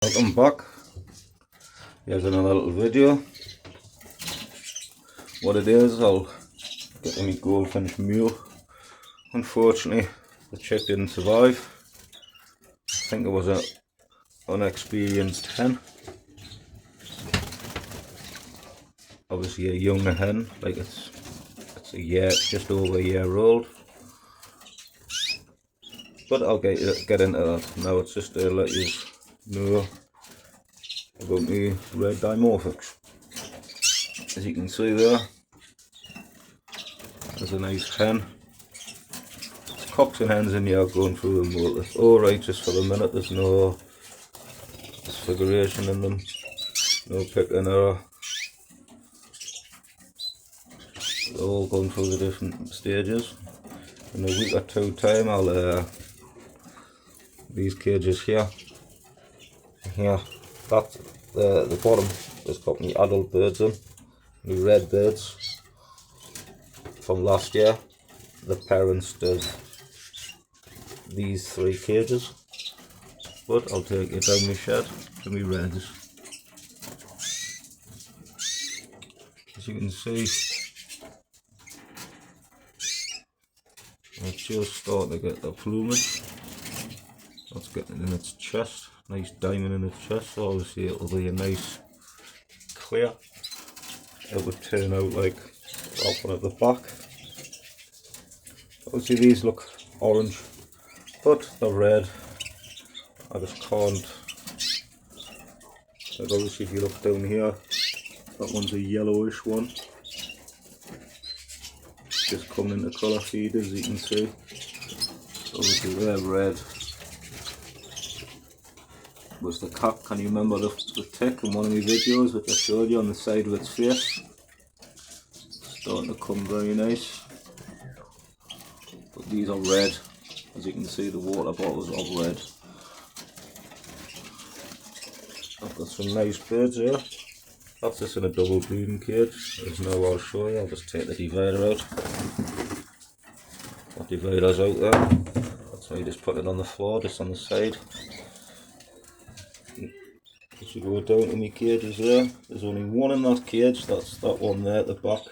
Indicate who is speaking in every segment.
Speaker 1: Welcome back. Here's another little video. What it is, I'll get to my goldfinch mule. Unfortunately, the chick didn't survive. I think it was an unexperienced hen. Obviously a younger hen, like it's a year, just over a year old. But I'll get into that. Now it's just to let you know about my red dimorphics. As you can see there, there's a nice hen. There's cocks and hens in here going through the moult. It's alright just for the minute, there's no disfiguration in them, no picking error. They're all going through the different stages. In a week or two time I'll these cages here, that's the bottom has got me adult birds in, my red birds from last year. The parents did these 3 cages, but I'll take it down my shed to my reds. As you can see, it's just starting to get the plumage. That's getting in its chest, nice diamond in its chest, so obviously it'll be a nice clear. It would turn out like that one at the back. Obviously these look orange, but they're red. I just can't, like obviously if you look down here, that one's a yellowish one. Just coming into colour feed, as you can see. Obviously they're red. Was the cock, can you remember the tick in one of my videos which I showed you on the side of its face? Starting to come very nice. But these are red, as you can see the water bottles are red. I've got some nice birds here. That's just in a double breeding cage. There's no I'll show you, I'll just take the divider out. That divider's out there. That's why you just put it on the floor, just on the side. As you go down to my cages there, there's only one in that cage, that's that one there at the back.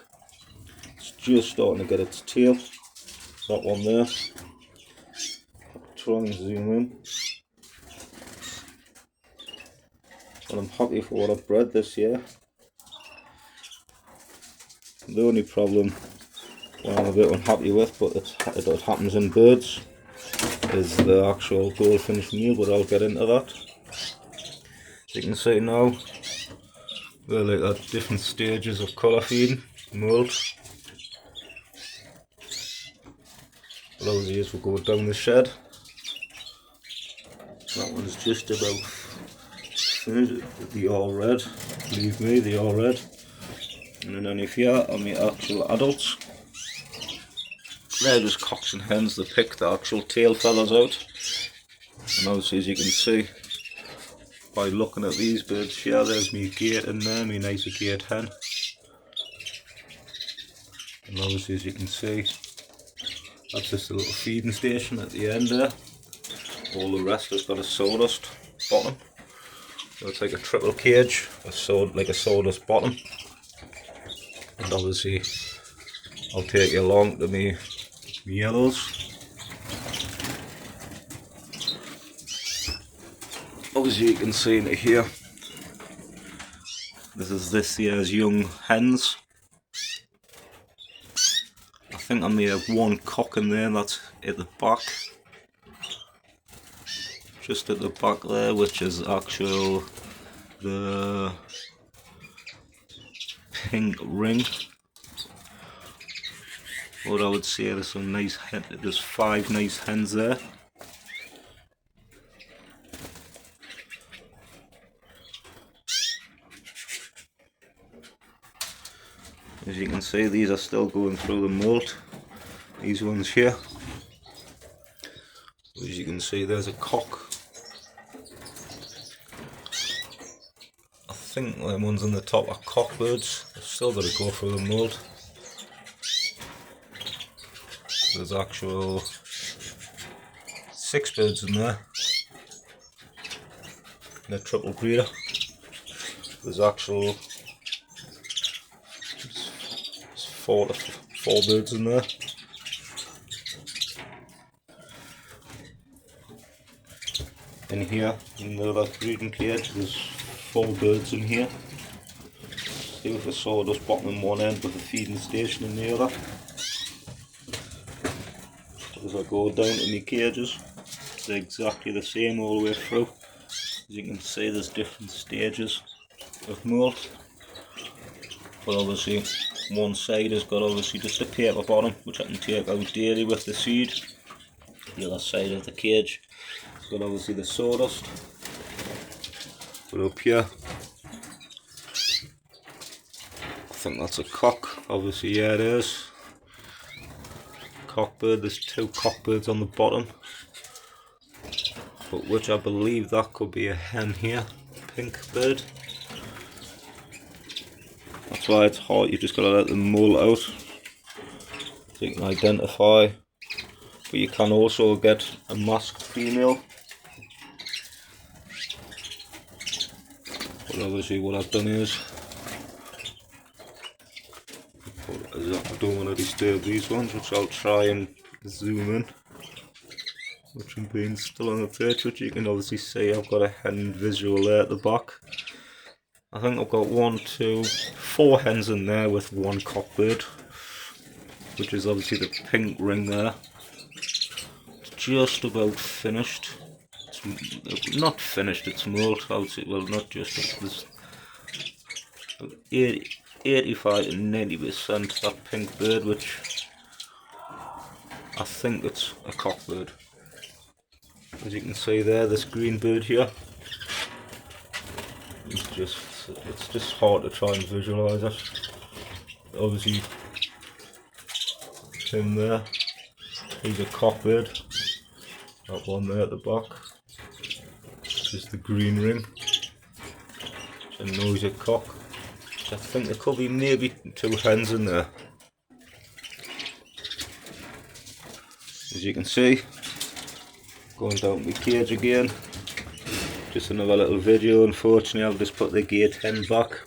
Speaker 1: It's just starting to get its tail, that one there. I'll try and zoom in. And I'm happy for what I've bred this year. The only problem, what I'm a bit unhappy with, but it happens in birds, is the actual goldfinch meal, but I'll get into that. As you can see now, we're like at different stages of colour feeding, moult. Below these will go down the shed. That one's just about finished. They are red, believe me, they are red. And then underneath here are my actual adults. They're just cocks and hens, they pick the actual tail feathers out. And obviously, as you can see, by looking at these birds here, there's me gate in there, my nice gate hen. And obviously, as you can see, that's just a little feeding station at the end there. All the rest has got a sawdust bottom. So it's like a triple cage, like a sawdust bottom. And obviously, I'll take you along to me yellows. Obviously you can see into here, this is this year's young hens. I think I may have one cock in there that's at the back. Just at the back there, which is actual the pink ring. What I would say, there's some nice hens, there's 5 nice hens there. As you can see, these are still going through the moult, these ones here. As you can see, there's a cock. I think the ones on the top are cock birds. They've still got to go through the moult. There's actual 6 birds in there. in a triple breeder. There's actual four birds in there. In here, in the other breeding cage, there's 4 birds in here. See with the sawdust bottom in one end with the feeding station in the other. As I go down to my cages, they're exactly the same all the way through. As you can see, there's different stages of moult. But obviously, one side has got obviously just a paper bottom, which I can take out daily with the seed. The other side of the cage has got obviously the sawdust. But up here, I think that's a cock. Obviously, yeah, it is. Cockbird. There's 2 cockbirds on the bottom, but which I believe that could be a hen here, pink bird. That's why it's hard. You just gotta let them mull out so you can identify. But you can also get a masked female. But obviously, what I've done is, I don't want to disturb these ones, which I'll try and zoom in. Which I'm being still on the perch, which you can obviously see I've got a hen visual there at the back. I think I've got 1, 2, 4 hens in there with 1 cockbird, which is obviously the pink ring there. It's just about finished. It's not finished, it's moult. I would say, well, not just, there's 85 to 90% that pink bird, which I think it's a cockbird. As you can see there, this green bird here, it's just hard to try and visualise it. Obviously, him there, he's a cockbird. That one there at the back, just the green ring. It's a noisy cock. I think there could be maybe 2 hens in there. As you can see, going down my cage again. Just another little video. Unfortunately, I've just put the gate hen back.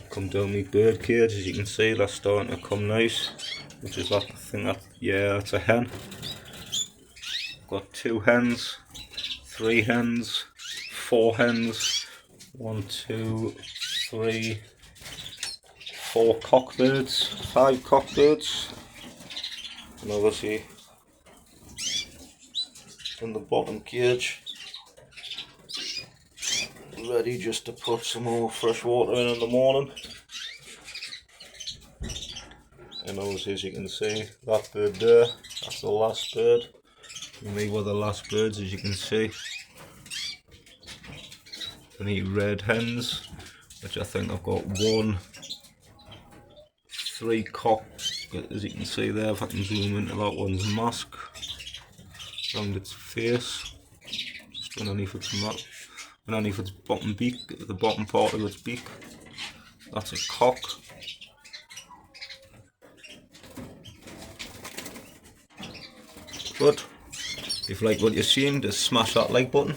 Speaker 1: Come down my bird cage. As you can see, they're starting to come nice. Which is that, I think that, yeah, that's a hen. Got 2 hens, 3 hens, 4 hens, 1, 2, 3, 4 cockbirds, 5 cockbirds, and obviously in the bottom cage, ready just to put some more fresh water in the morning. And obviously, as you can see, that bird there, that's the last bird. And these were the last birds, as you can see. And these red hens, which I think I've got 1, 3 cock, as you can see there. If I can zoom into that one's mask around its face, just underneath its bottom beak, the bottom part of its beak. That's a cock. But if you like what you're seeing, just smash that like button,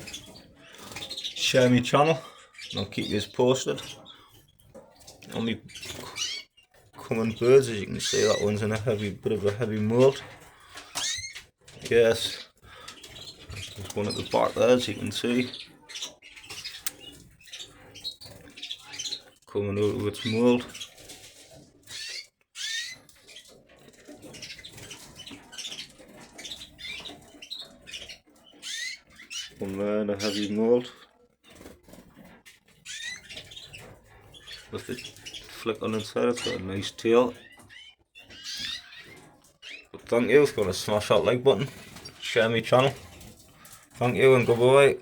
Speaker 1: share my channel, and I'll keep you posted on my coming birds. As you can see, that one's in a bit of a heavy moult. Yes, there's one at the back there, as you can see, coming out of its moult. One there in a heavy moult with the flick on its head. It's got a nice tail. But thank you. If you want to smash that like button, share my channel. Thank you and goodbye.